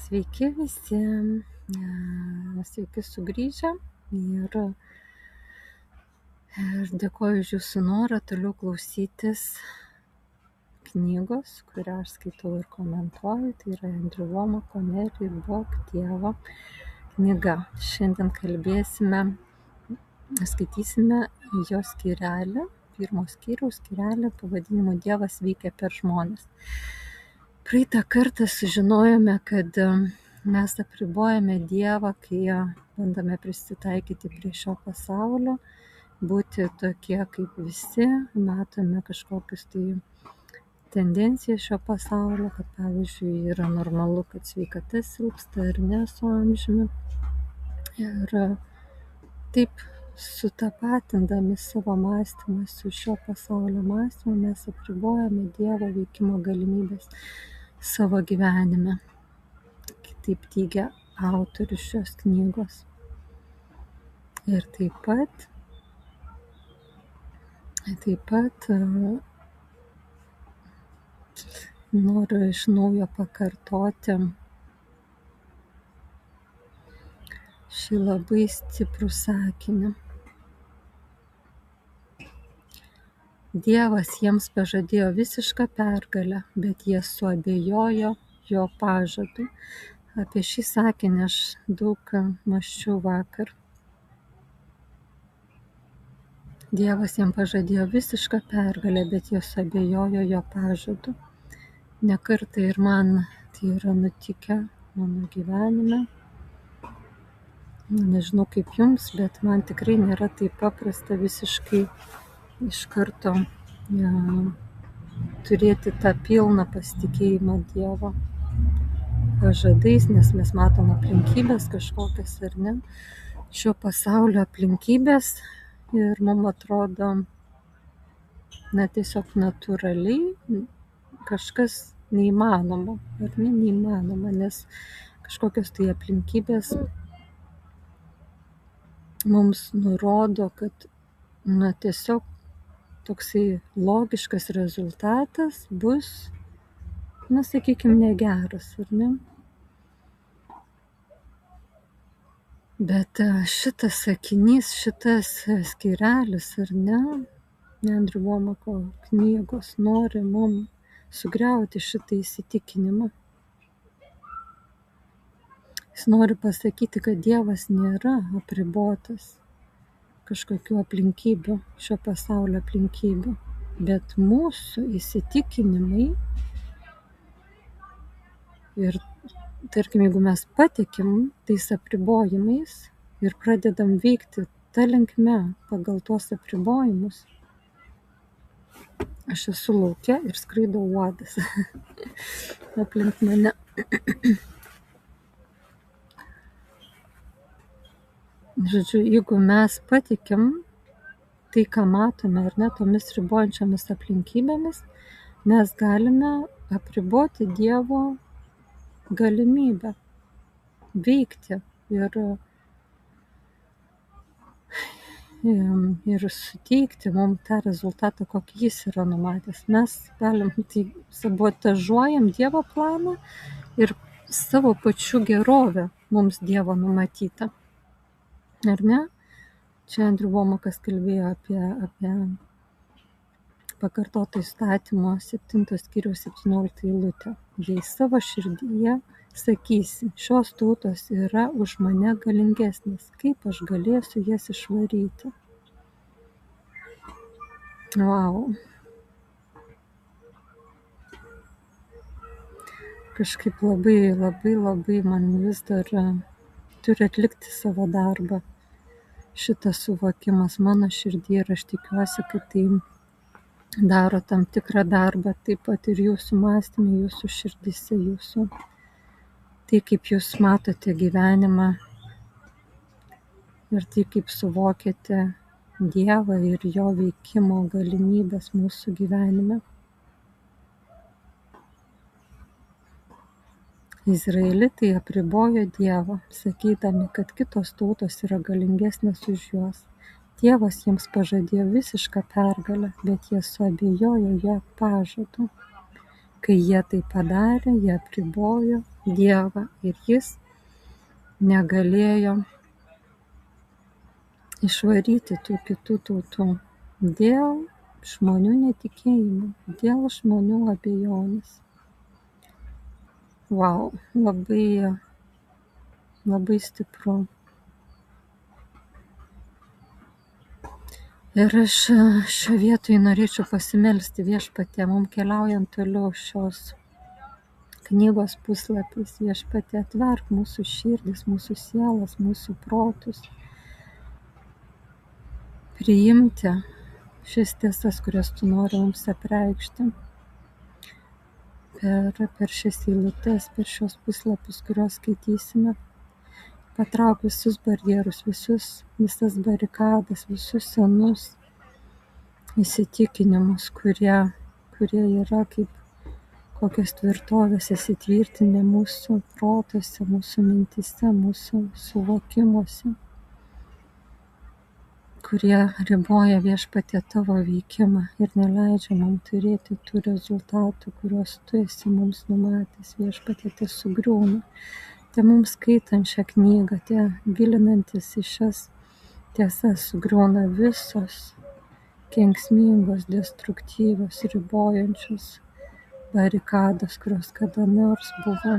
Sveiki visi, sveiki sugrįžę ir dėkoju už jūsų norą toliau klausytis knygos, kurią aš skaitau ir komentuoju. Tai yra Andrew Wommack Ribok Dievo knyga. Šiandien skaitysime jo skyrelį, pirmo skyriaus skyrelį pavadinimu Dievas veikia per žmones. Praeitą kartą sužinojome, kad mes apribojame Dievą, kai bandome prisitaikyti prie šio pasaulio, būti tokie kaip visi, matome kažkokius tai tendencijas šio pasaulio, kad pavyzdžiui yra normalu, kad sveikata silpsta ar ne su amžiumi. Ir taip sutapatindami savo mąstymą su šio pasaulio mąstymu mes apribojame Dievo veikimo galimybės savo gyvenime. Taip teigia autorius šios knygos. Ir taip pat noriu iš naujo pakartoti šį labai stiprų sakinį. Dievas jiems pažadėjo visišką pergalę, bet jie suabejojo jo pažadu. Apie šį sakinį aš daug mąsčiau vakar. Dievas jiems pažadėjo visišką pergalę, bet jie suabejojo jo pažadu. Ne kartą ir man tai yra nutikę mano gyvenime. Nežinau kaip jums, bet man tikrai nėra taip paprasta visiškai iš karto turėti tą pilną pasitikėjimą Dievo pažadais, nes mes matom aplinkybės kažkokias ar ne, šio pasaulio aplinkybės ir mums atrodo tiesiog natūraliai kažkas neįmanoma, ar ne, neįmanoma, nes kažkokios tai aplinkybės mums nurodo, kad tiesiog toksai logiškas rezultatas bus, sakykime, negeras, ar ne? Bet šitas sakinys, šitas skyrelis, ar ne, Andrew Wommacko knygos nori mums sugriauti šitą įsitikinimą. Jis nori pasakyti, kad Dievas nėra apribotas kažkokių aplinkybių, šio pasaulio aplinkybių, bet mūsų įsitikinimai ir, tarkim, jeigu mes patikim tais apribojimais ir pradedam veikti ta linkme pagal tuos apribojimus. Aš esu lauke ir skraido uodas aplink mane. Žodžiu, jeigu mes patikim tai, ką matome, ar ne, tomis ribojančiomis aplinkybėmis, mes galime apriboti Dievo galimybę veikti ir suteikti mums tą rezultatą, kokį jis yra numatęs. Mes galim, tai sabotažuojam Dievo planą ir savo pačių gerovę mums Dievo numatytą. Ar ne? Čia Andrew Wommackas kalbėjo apie pakartoto įstatymo 7 skyriaus 17 eilutę. Jei savo širdyje sakysi, šios tautos yra už mane galingesnės, kaip aš galėsiu jas išvaryti? Vau. Kažkaip labai man vis dar turi atlikti savo darbą. Šitas suvokimas mano širdyje ir aš tikiuosi, kad tai daro tam tikrą darbą, taip pat ir jūsų mąstymai, jūsų širdyse, jūsų. Tai kaip jūs matote gyvenimą ir tai kaip suvokiate Dievą ir jo veikimo galimybės mūsų gyvenime. Izraelitai apribojo Dievą, sakydami, kad kitos tautos yra galingesnės už juos. Dievas jiems pažadėjo visišką pergalę, bet jie suabejojo jo pažadu. Kai jie tai padarė, jie apribojo Dievą ir jis negalėjo išvaryti tų kitų tautų dėl žmonių netikėjimo, dėl žmonių abejonės. Vau, labai stipru. Ir aš šioje vietoje norėčiau pasimelsti Viešpatie, mums keliaujant toliau šios knygos puslapiais. Viešpatie, atverk mūsų širdis, mūsų sielas, mūsų protus. Priimti šis tiesas, kurias tu nori mums apreikšti. Per šias eilutes, per šios puslapius, kuriuos skaitysime. Patrauk visus barjerus, visas barikadas, visus senus įsitikinimus, kurie yra kaip kokios tvirtovės įsitvirtinę mūsų protuose, mūsų mintise, mūsų suvokimuose, kurie riboja Viešpatie tavo veikimą ir neleidžia mums turėti tų rezultatų, kuriuos tu esi mums numatęs. Viešpatie, tai sugriūna. Tai mums skaitant šią knygą, tie gilinantis į šias tiesas, sugriūna visos kenksmingos, destruktyvios, ribojančios barikados, kurios kada nors buvo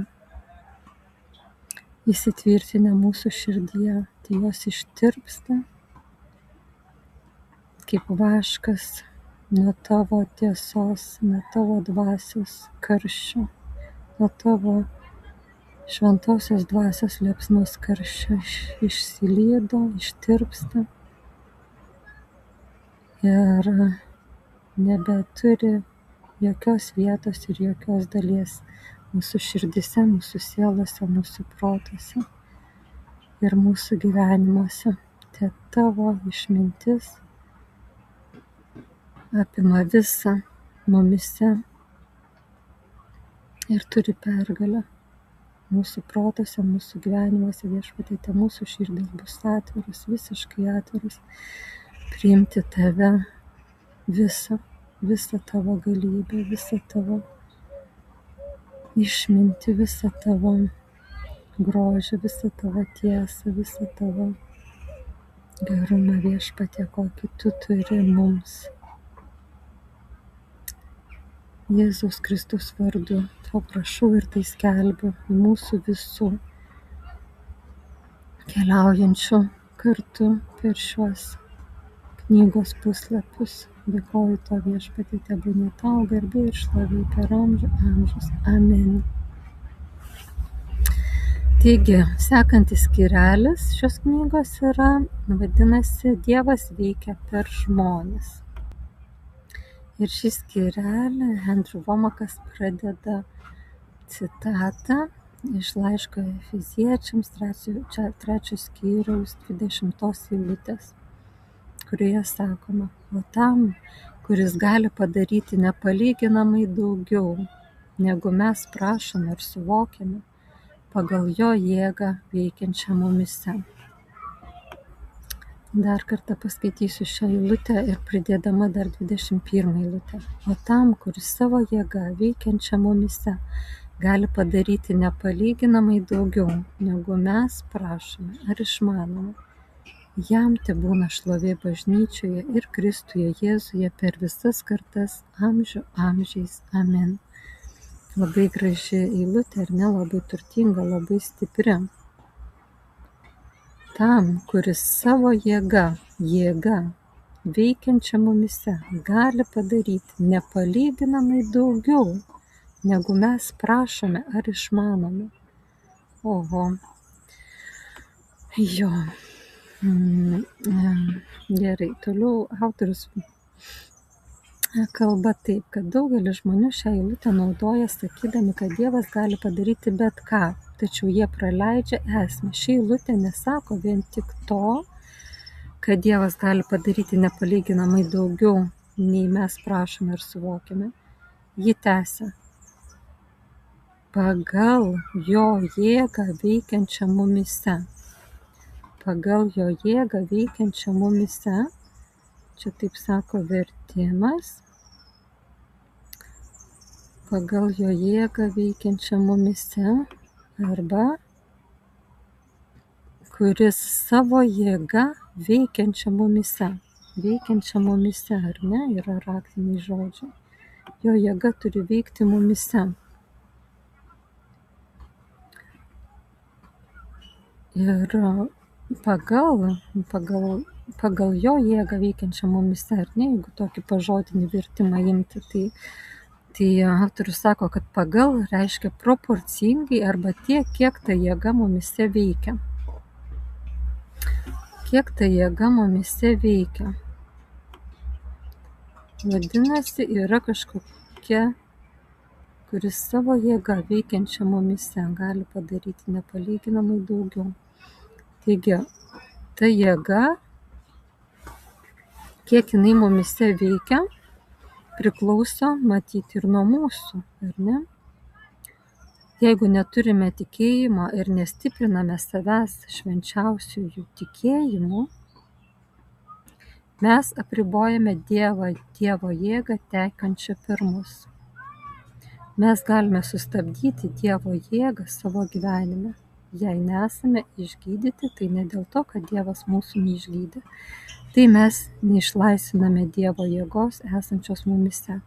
įsitvirtinę mūsų širdyje. Tai jos ištirpsta kaip vaškas nuo tavo tiesos, nuo tavo dvasios karščio, nuo tavo šventosios dvasios liepsnos karščio išsilydo, ištirpsta ir nebeturi jokios vietos ir jokios dalies mūsų širdise, mūsų sielose, mūsų protuose ir mūsų gyvenimuose. Tai tavo išmintis apima visą mumise ir turi pergalę. Mūsų protuose, mūsų gyvenimuose, Viešpatie, tai mūsų širdis bus atviras, visiškai atviras, priimti tave visą tavo galybę, visą tavo išmintį, visą tavo grožį, visą tavo tiesą, visą tavo gerumą, Viešpatie, kokį tu turi mums. Jėzaus Kristaus vardu, to prašau ir tai skelbiu mūsų visų keliaujančių kartu per šiuos knygos puslapius. Dėkoju to, Viešpatie, tebūnie tau garbė ir šlovė per amžius. Amen. Taigi, sekantis skyrelis šios knygos vadinasi Dievas veikia per žmones. Ir šį skyrelį Andrew Wommack pradeda citatą iš laiško Efeziečiams 3 skyriaus 20 eilutės, kurioje sakoma: o tam, kuris gali padaryti nepalyginamai daugiau, negu mes prašome ir suvokiame, pagal jo jėgą veikiančią mumise. Dar kartą paskaitysiu šią eilutę ir pridėdama dar 21 eilutę. O tam, kuris savo jėgą veikiančią mumise gali padaryti nepalyginamai daugiau, negu mes prašome ar išmanome, jam tebūna šlovė bažnyčioje ir Kristuje Jėzuje per visas kartas amžių amžiais. Amen. Labai graži eilutė, ar ne, labai turtinga, labai stipri. Tam, kuris savo jėga veikiančią mumise gali padaryti nepalyginamai daugiau, negu mes prašome ar išmanome. Oho. Jo. Gerai, toliau autorius kalba taip, kad daugelis žmonių šią eilutę naudoja sakydami, kad Dievas gali padaryti bet ką, tačiau jie praleidžia esmę. Ši eilutė nesako vien tik to, kad Dievas gali padaryti nepalyginamai daugiau, nei mes prašome ir suvokiame. Ji tęsia: pagal jo jėgą veikiančią mumise. Pagal jo jėgą veikiančią mumise, čia taip sako vertimas, pagal jo jėgą veikiančią mumise, arba kuris savo jėga veikiančią mumise, ar ne, yra raktiniai žodžiai. Jo jėga turi veikti mumise. Ir pagal jo jėgą veikiančią mumise, ar ne, jeigu tokį pažodinį vertimą imti, tai autorius sako, kad pagal reiškia proporcingai arba tiek, kiek ta jėga mumise veikia. Kiek ta jėga mumise veikia. Vadinasi, yra kažkokia, kuris savo jėga veikiančią mumise gali padaryti nepalyginamai daugiau. Taigi, ta jėga, kiek jinai mumise veikia, priklauso matyti ir nuo mūsų, ar ne? Jeigu neturime tikėjimo ir nestipriname savęs švenčiausiųjų tikėjimu, mes apribojame Dievo jėgą tekančią per mus. Mes galime sustabdyti Dievo jėgą savo gyvenime. Jei nesame išgydyti, tai ne dėl to, kad Dievas mūsų neišgydė. Tai mes neišlaisviname Dievo jėgos esančios mumise.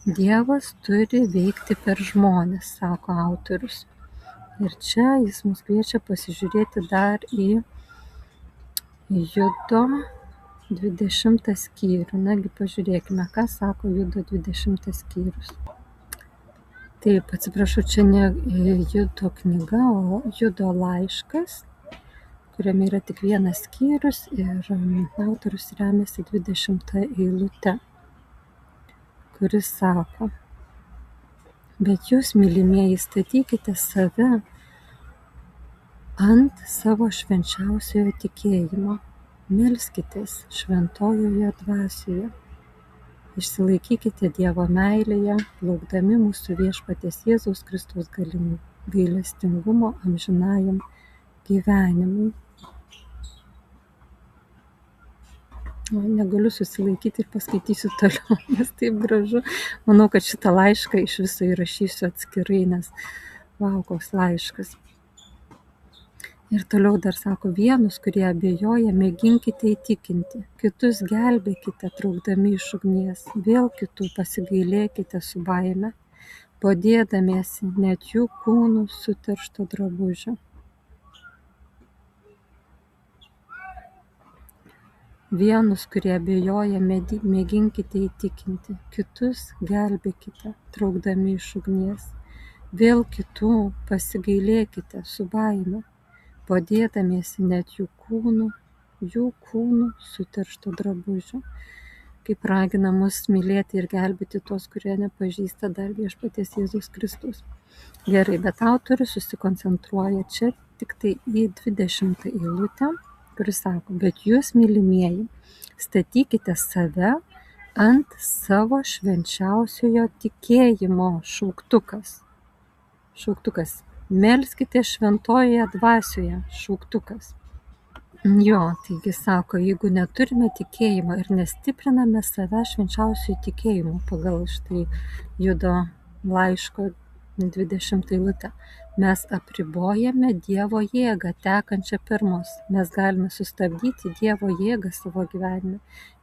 Dievas turi veikti per žmones, sako autorius. Ir čia jis mus kviečia pasižiūrėti dar į Judo 20 skyrių. Nagi pažiūrėkime, ką sako Judo 20 skyrius. Taip, atsiprašau, čia ne Judo knyga, o Judo laiškas, kuriame yra tik vienas skyrius ir autorius remiasi 20 eilute, kuris sako: bet jūs, mylimieji, statykite save ant savo švenčiausiojo tikėjimo, melskitės šventojoje dvasioje, išsilaikykite Dievo meilėje, laukdami mūsų viešpaties Jėzaus Kristaus gailestingumo amžinajam gyvenimui. Negaliu susilaikyti ir paskaitysiu toliau, nes taip gražu. Manau, kad šitą laišką iš viso įrašysiu atskirai, nes vau, koks laiškas. Ir toliau dar sako: vienus, kurie abejoja, mėginkite įtikinti, kitus gelbėkite traukdami iš ugnies, vėl kitų pasigailėkite su baime, podėdamiesi net jų kūnų suteršto drabužio. Vienus, kurie abejoja, mėginkite įtikinti, kitus gelbėkite traukdami iš ugnies, vėl kitų pasigailėkite su baime, podėdamiesi net jų kūnų suteršto drabužio. Kaip ragina mus mylėti ir gelbėti tuos, kurie nepažįsta dar viešpaties Jėzaus Kristaus. Gerai, bet autorius susikoncentruoja čia tik tai į 20 eilutę, kuris sako: bet jūs, mylimieji, statykite save ant savo švenčiausiojo tikėjimo, šauktukas. Melskite šventojoje dvasioje, šauktukas. Jo, taigi sako, jeigu neturime tikėjimo ir nestipriname save švenčiausiųjų tikėjimų, pagal štai Judo laiško 20 eilutę, mes apribojame Dievo jėgą tekančią per mus. Mes galime sustabdyti Dievo jėgą savo gyvenime.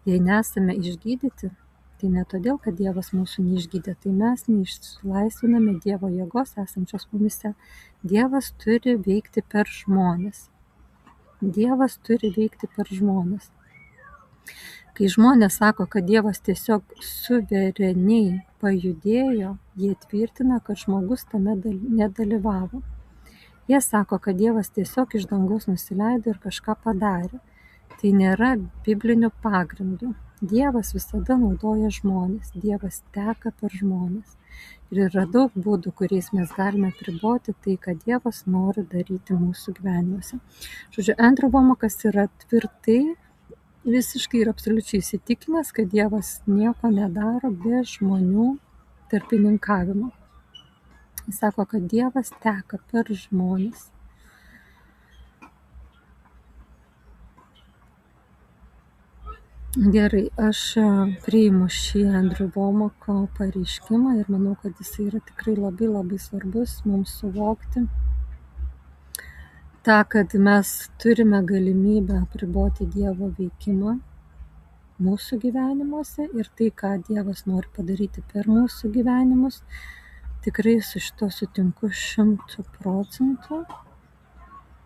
Jei nesame išgydyti, tai ne todėl, kad Dievas mūsų neišgydė, tai mes neišlaisviname Dievo jėgos esančios mumise. Dievas turi veikti per žmones. Kai žmonės sako, kad Dievas tiesiog suvereniai pajudėjo, jie tvirtina, kad žmogus tame nedalyvavo. Jie sako, kad Dievas tiesiog iš dangaus nusileido ir kažką padarė. Tai nėra biblinių pagrindų. Dievas visada naudoja žmones, Dievas teka per žmones. Ir yra daug būdų, kuriais mes galime priboti tai, ką Dievas nori daryti mūsų gyvenimuose. Žodžiu, Andrew Wommakas yra tvirtai, visiškai ir absoliučiai įsitikinęs, kad Dievas nieko nedaro be žmonių tarpininkavimo. Jis sako, kad Dievas teka per žmones. Gerai, aš priimu šį Andrew Womako pareiškimą ir manau, kad jis yra tikrai labai labai svarbus mums suvokti tą, kad mes turime galimybę apriboti Dievo veikimą mūsų gyvenimuose ir tai, ką Dievas nori padaryti per mūsų gyvenimus. Tikrai su šito sutinku 100%.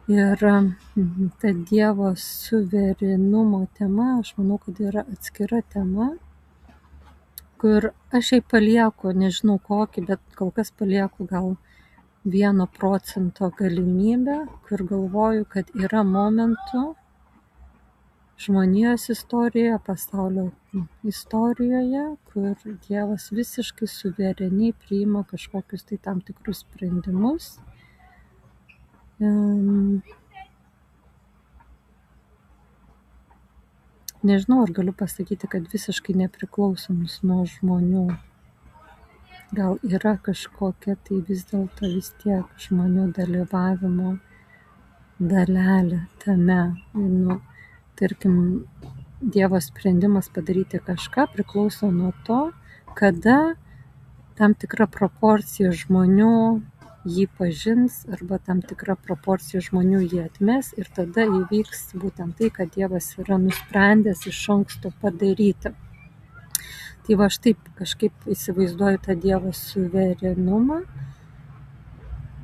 Ir ta Dievo suverenumo tema, aš manau, kad yra atskira tema, kur aš jai palieku, nežinau kokį, bet kol kas palieku gal 1% galimybę, kur galvoju, kad yra momentų žmonijos istorijoje, pasaulio istorijoje, kur Dievas visiškai suvereniai priima kažkokius tai tam tikrus sprendimus. Nežinau, ar galiu pasakyti, kad visiškai nepriklausomus nuo žmonių. Gal yra kažkokia tai vis dėlto vis tiek žmonių dalyvavimo dalelė tame. Tarkim, Dievo sprendimas padaryti kažką priklauso nuo to, kada tam tikra proporcija žmonių jį pažins arba tam tikra proporcija žmonių jį atmes ir tada įvyks būtent tai, kad Dievas yra nusprendęs iš anksto padaryti. Tai va, aš taip kažkaip įsivaizduoju tą Dievo suverenumą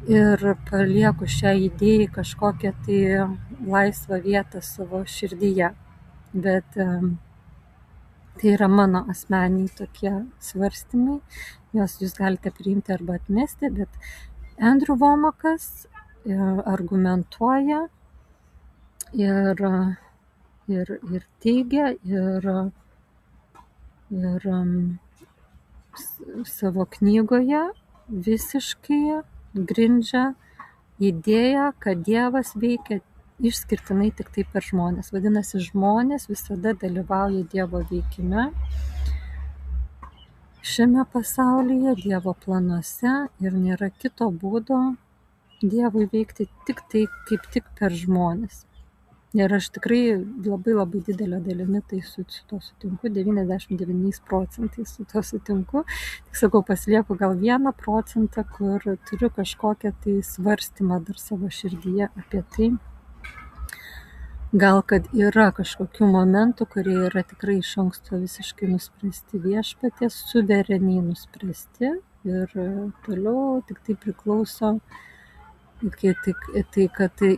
ir palieku šią idėją kažkokią tai laisvą vietą savo širdyje. Bet tai yra mano asmeniniai tokie svarstymai, juos jūs galite priimti arba atmesti, bet Andrew Womakas argumentuoja ir teigia ir savo knygoje visiškai grindžia idėją, kad Dievas veikia išskirtinai tik tai per žmonės. Vadinasi, žmonės visada dalyvauja Dievo veikime šiame pasaulyje, Dievo planuose ir nėra kito būdo Dievui veikti tik tai kaip tik per žmonės. Ir aš tikrai labai labai didelę dalimi tai su to sutinku, 99% su to sutinku. Tik sakau, pasilieku gal 1%, kur turiu kažkokią tai svarstymą dar savo širdyje apie tai. Gal kad yra kažkokių momentų, kurie yra tikrai iš anksto visiškai nuspręsti Viešpaties, suvereniai nuspręsti ir toliau tik tai priklauso,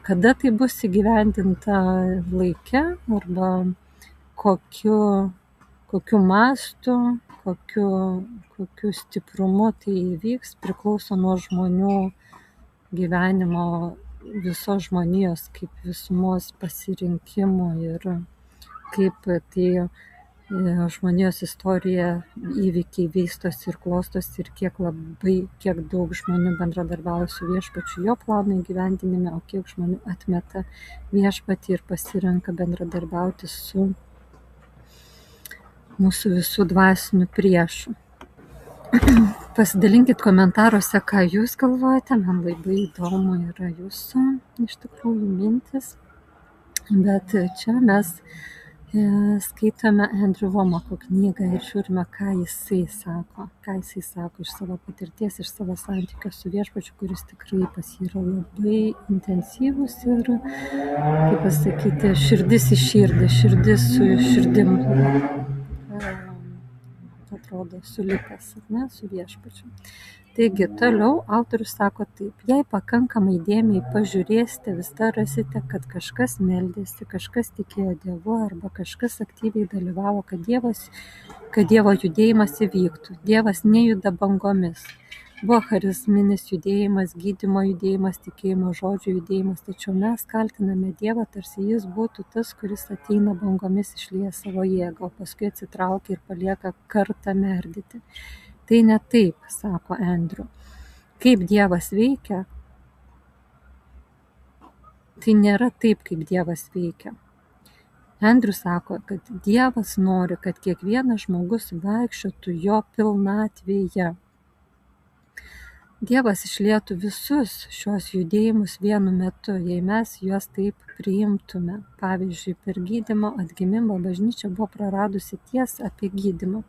kada tai bus įgyvendinta laike arba kokiu mastu, kokiu stiprumu tai įvyks, priklauso nuo žmonių gyvenimo, visos žmonijos kaip visumos pasirinkimų ir kaip tai žmonijos istorija įvykiai vystosi ir klostosi ir kiek daug žmonių bendradarbiauja su Viešpačiu jo plano įgyvendinime, o kiek žmonių atmeta Viešpatį ir pasirenka bendradarbiauti su mūsų visų dvasinių priešų. Pasidalinkit komentaruose, ką jūs galvojate, man labai įdomu yra jūsų iš tikrųjų mintis, bet čia mes skaitome Andrew Womako knygą ir žiūrime, ką jisai sako iš savo patirties, iš savo santykio su Viešpačiu, kuris tikrai pas jį yra labai intensyvus ir, kaip pasakyti, širdis į širdį, širdis su širdim, atrodo, sulipęs, su Viešpačiu. Taigi, toliau autorius sako taip: jei pakankamai dėmiai pažiūrėsite, vis dar rasite, kad kažkas meldėsi, kažkas tikėjo Dievu arba kažkas aktyviai dalyvavo, kad Dievo judėjimas įvyktų. Dievas nejuda bangomis. Buvo charizminis judėjimas, gydymo judėjimas, tikėjimo žodžio judėjimas, tačiau mes kaltiname Dievą, tarsi jis būtų tas, kuris ateina bangomis, išlieja savo jėgą, o paskui atsitraukia ir palieka kartą merdyti. Tai ne taip, sako Andrew. Kaip Dievas veikia, tai nėra taip, kaip Dievas veikia. Andrew sako, kad Dievas nori, kad kiekvienas žmogus vaikščiotų jo pilnatvėje. Dievas išlietų visus šios judėjimus vienu metu, jei mes juos taip priimtume. Pavyzdžiui, per gydymo atgimimą bažnyčia buvo praradusi tiesą apie gydymą.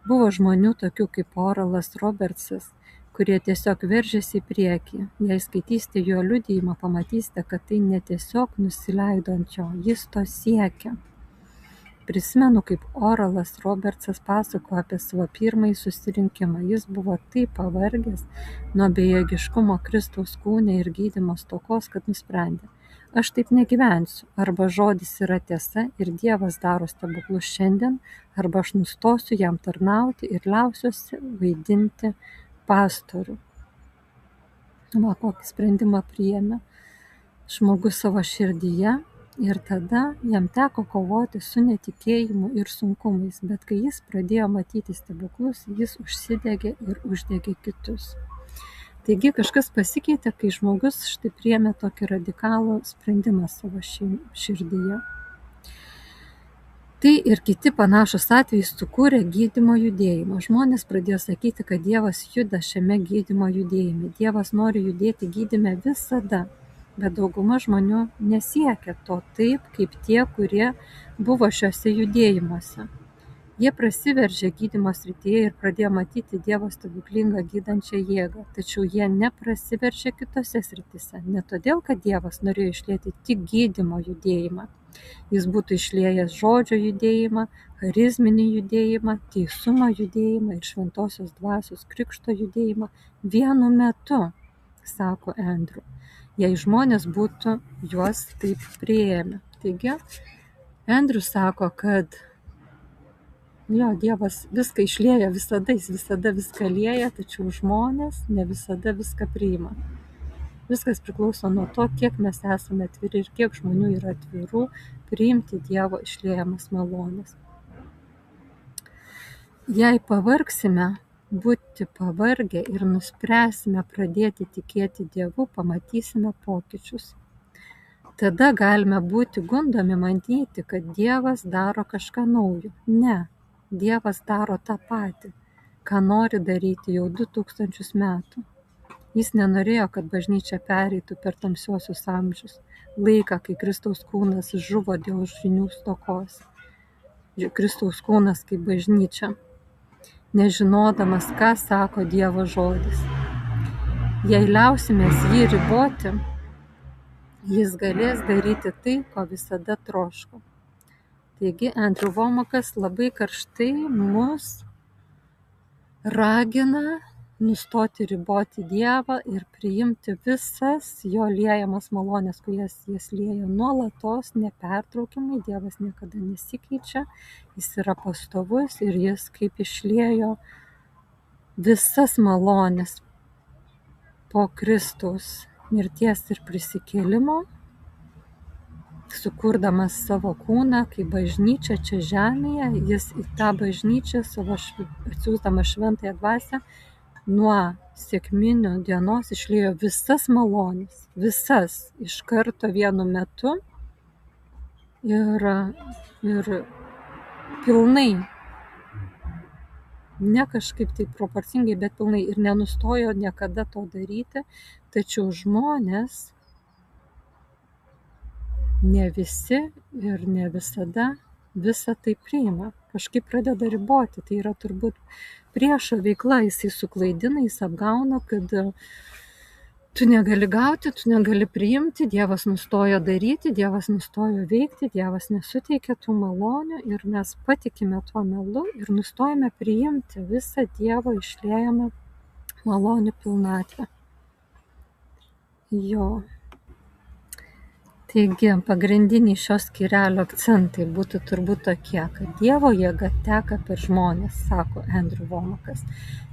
Buvo žmonių tokių kaip Oralas Robertsas, kurie tiesiog veržėsi į priekį. Jei skaitysite jo liudijimą, pamatysite, kad tai ne tiesiog nusileido ant jo, jis to siekia. Prisimenu, kaip Oralas Robertsas pasakojo apie savo pirmąjį susirinkimą. Jis buvo taip pavargęs nuo bejėgiškumo Kristaus kūne ir gydymo stokos, kad nusprendė: aš taip negyvensiu, arba žodis yra tiesa ir Dievas daro stebuklus šiandien, arba aš nustosiu jam tarnauti ir liausiuosi vaidinti pastorių. Va, kokį sprendimą priėmė žmogus savo širdyje. Ir tada jam teko kovoti su netikėjimu ir sunkumais, bet kai jis pradėjo matyti stebuklus, jis užsidegė ir uždegė kitus. Taigi kažkas pasikeitė, kai žmogus štai priėmė tokį radikalų sprendimą savo širdyje. Tai ir kiti panašus atvejai sukūrė gydymo judėjimą. Žmonės pradėjo sakyti, kad Dievas juda šiame gydymo judėjime. Dievas nori judėti gydyme visada. Bet dauguma žmonių nesiekia to taip, kaip tie, kurie buvo šiuose judėjimuose. Jie prasiveržė gydymo srityje ir pradėjo matyti Dievo stebuklingą gydančią jėgą, tačiau jie neprasiveržė kitose srityse, ne todėl, kad Dievas norėjo išlieti tik gydymo judėjimą. Jis būtų išliejęs žodžio judėjimą, charizminį judėjimą, teisumo judėjimą ir šventosios dvasios krikšto judėjimą vienu metu, sako Andrew, jei žmonės būtų juos taip priėmę. Taigi, Andrew sako, kad Dievas viską išlieja visada, jis visada viską lieja, tačiau žmonės ne visada viską priima. Viskas priklauso nuo to, kiek mes esame atviri ir kiek žmonių yra atvirų priimti Dievo išliejamas malonės. Jei pavargsime, būti pavargę ir nuspręsime pradėti tikėti Dievu, pamatysime pokyčius. Tada galime būti gundomi manyti, kad Dievas daro kažką naujo. Ne, Dievas daro tą patį, ką nori daryti jau 2000 metų. Jis nenorėjo, kad bažnyčia pereitų per tamsiuosius amžius, laiką, kai Kristaus kūnas žuvo dėl žinių stokos. Kristaus kūnas kaip bažnyčia, nežinodamas, ką sako Dievo žodis. Jei liausimės jį riboti, jis galės daryti tai, ko visada troško. Taigi, Andrew Womakas labai karštai mus ragina nustoti riboti Dievą ir priimti visas jo liejamas malonės, kurias jis lieja nuolatos, nepertraukiamai. Dievas niekada nesikeičia, jis yra pastovus ir jis kaip išliejo visas malonės po Kristaus mirties ir prisikėlimo, sukurdamas savo kūną kaip bažnyčią čia žemėje, jis į tą bažnyčią atsiųsdamas šventąją dvasią nuo sekminių dienos išliejo visas malonės, visas iš karto vienu metu ir pilnai, ne kažkaip tai proporcingai, bet pilnai, ir nenustojo niekada to daryti, tačiau žmonės ne visi ir ne visada visą tai priima, kažkaip pradeda riboti. Tai yra turbūt priešo veikla, jisai suklaidina, jis apgauna, kad tu negali gauti, tu negali priimti, Dievas nustojo daryti, Dievas nustojo veikti, Dievas nesuteikia tų malonių ir mes patikime tuo melu ir nustojame priimti visą Dievo išliejamą malonių pilnatvę. Taigi, pagrindiniai šios skyrelio akcentai būtų turbūt tokie, kad Dievo jėga teka per žmonės, sako Andrew Womakas.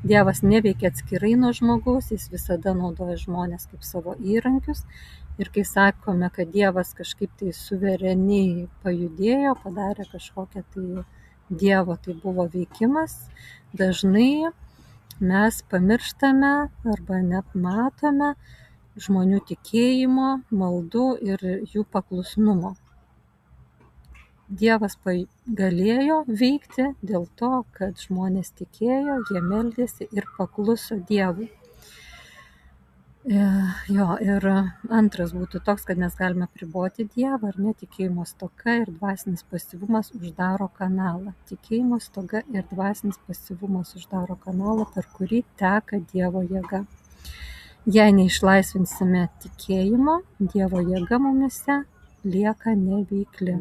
Dievas neveikia atskirai nuo žmogaus, jis visada naudoja žmonės kaip savo įrankius. Ir kai sakome, kad Dievas kažkaip tai suvereniai pajudėjo, padarė kažkokią tai Dievo, tai buvo veikimas, dažnai mes pamirštame arba net matome žmonių tikėjimo, maldų ir jų paklusnumo. Dievas galėjo veikti dėl to, kad žmonės tikėjo, jie meldėsi ir pakluso Dievui. Jo, ir antras būtų toks, kad mes galime apriboti Dievą, ar ne, tikėjimo stoka ir dvasinis pasyvumas uždaro kanalą. Tikėjimo stoka ir dvasinis pasyvumas uždaro kanalą, per kurį teka Dievo jėga. Jei neišlaisvinsime tikėjimo, Dievo jėga mumise lieka neveikli.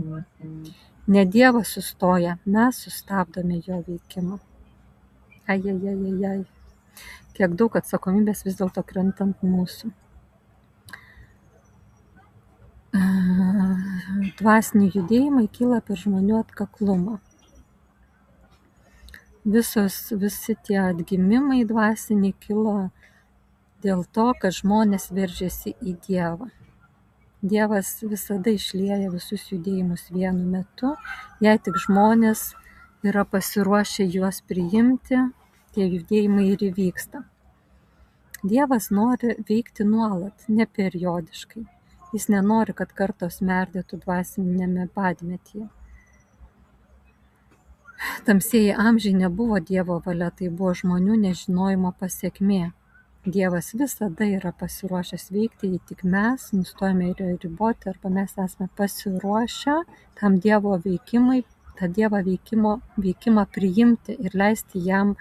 Ne Dievas sustoja, mes sustabdome jo veikimą. Ai. Kiek daug atsakomybės vis dėlto krenta ant mūsų. Dvasiniai judėjimai kyla per žmonių atkaklumą. Visi tie atgimimai dvasiniai kilo dėl to, kad žmonės veržėsi į Dievą. Dievas visada išlieja visus judėjimus vienu metu, jei tik žmonės yra pasiruošę juos priimti, tie judėjimai ir įvyksta. Dievas nori veikti nuolat, ne periodiškai. Jis nenori, kad kartos merdėtų dvasinėme badmetyje. Tamsieji amžiai nebuvo Dievo valia, tai buvo žmonių nežinojimo pasekmė. Dievas visada yra pasiruošęs veikti, jei tik mes nustojame riboti arba mes esame pasiruošę tam Dievo veikimui, tą Dievo veikimą priimti ir leisti jam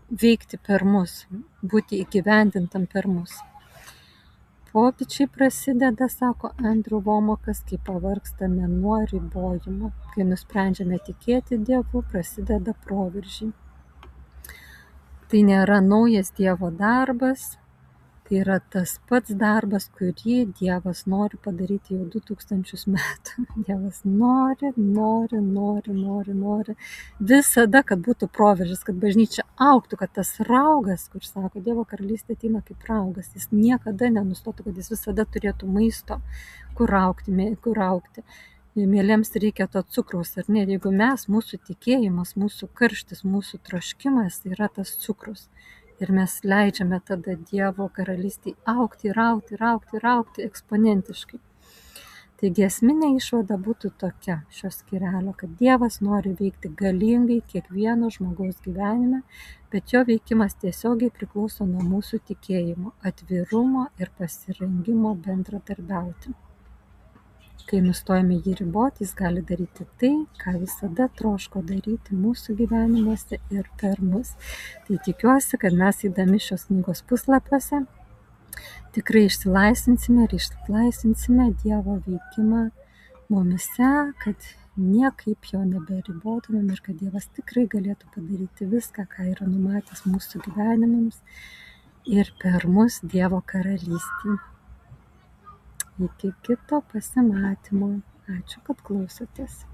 veikti per mus, būti įgyvendintam per mus. Pokyčiai prasideda, sako Andrew Womakas, kai pavargstame nuo ribojimo. Kai nusprendžiame tikėti Dievu, prasideda proveržiai. Tai nėra naujas Dievo darbas, tai yra tas pats darbas, kurį Dievas nori padaryti jau 2000 metų. Dievas nori visada, kad būtų proveržis, kad bažnyčia augtų, kad tas raugas, kur sako, Dievo karalystė ateina kaip raugas, jis niekada nenustotų, kad jis visada turėtų maisto, kur augti. Mėlėms reikia to cukraus, ar ne? Jeigu mūsų tikėjimas, mūsų karštis, mūsų troškimas yra tas cukrus. Ir mes leidžiame tada Dievo karalystį augti eksponentiškai. Taigi esminė išvada būtų tokia šio skyrelio, kad Dievas nori veikti galingai kiekvieno žmogaus gyvenime, bet jo veikimas tiesiogiai priklauso nuo mūsų tikėjimo, atvirumo ir pasirengimo bendradarbiauti. Kai nustojame jį riboti, jis gali daryti tai, ką visada troško daryti mūsų gyvenimuose ir per mus. Tai tikiuosi, kad mes įdami šios knygos puslapiuose tikrai išsilaisvinsime Dievo veikimą mumise, kad niekaip jo neberibotumėm ir kad Dievas tikrai galėtų padaryti viską, ką yra numatęs mūsų gyvenimams ir per mus Dievo karalystį. Iki kito pasimatymo. Ačiū, kad klausotės.